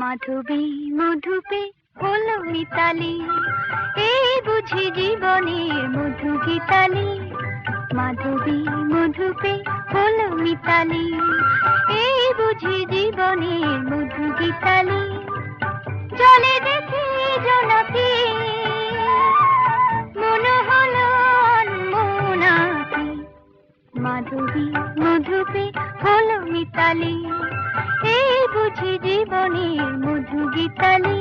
মাধবী মধুপে হলো মিতালি, এই বুঝি জীবনের মধু গীতালি। মাধবী মধুপে হলো মিতালি, এই বুঝি জীবনের মধু গীতালি। জলে দেখি জোনাকি, মনে হলো আনমনাকি। মাধবী মধুপে হলো মিতালি, এই বুঝি জীবনের মধু গীতালি।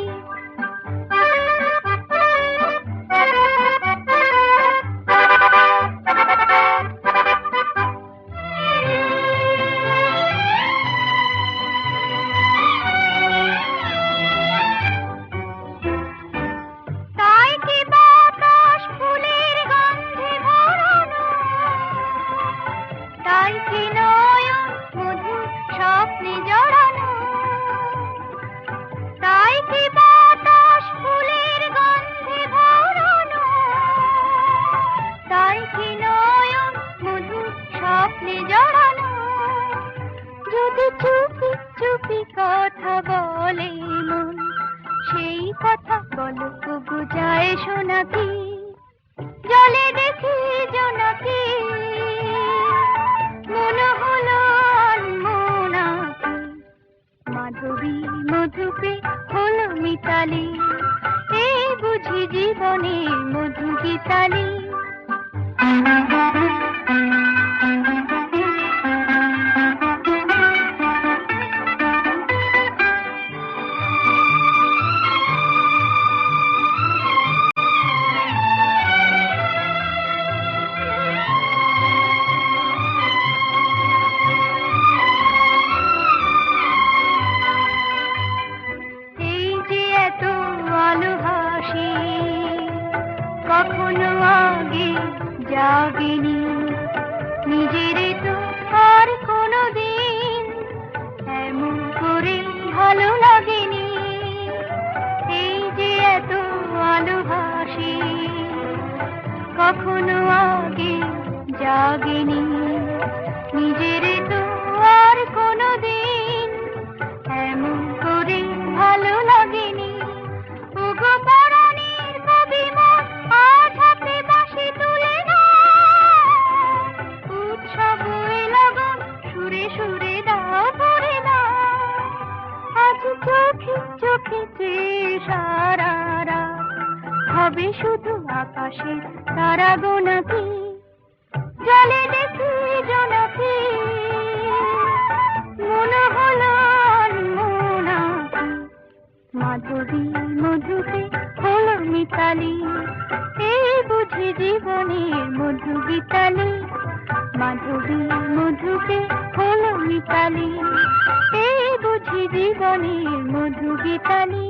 চুপি চুপি কথা বলে মন, সেই কথা বলো তবু যায় শোনাকি। জলে দেখি জোনাকি, মনে হলো আনমনাকি। মাধবী মধুপে হলো মিতালি, এই বুঝি জীবনের মধু গীতালি। কখনো আগে জাগেনি, নিজের তো আর কোনোদিন এমন করে ভালো লাগেনি। এই যে এত আলো হাসি, কখনো আগে জাগেনি, নিজের তো আর কোনোদিন এমন করে ভালো লাগেনি। ওগো পরাণের কবি মন, আজ হাতে বাঁশি তুলে দাও, উৎসব লগন সুরে সুরে দাও ভরে দাও। আজ চোখে চোখে চেয়ে সারা রাত হবে শুধু আকাশে তারা গোনাকি। জলে দেখি জোনাকি, মনে হলো আনমনাকি। মাধবী মধুপে হলো মিতালি, এই বুঝি জীবনের মধু গীতালি। মাধবী মধুপে হলো মিতালি, এই বুঝি জীবনের মধু গীতালি।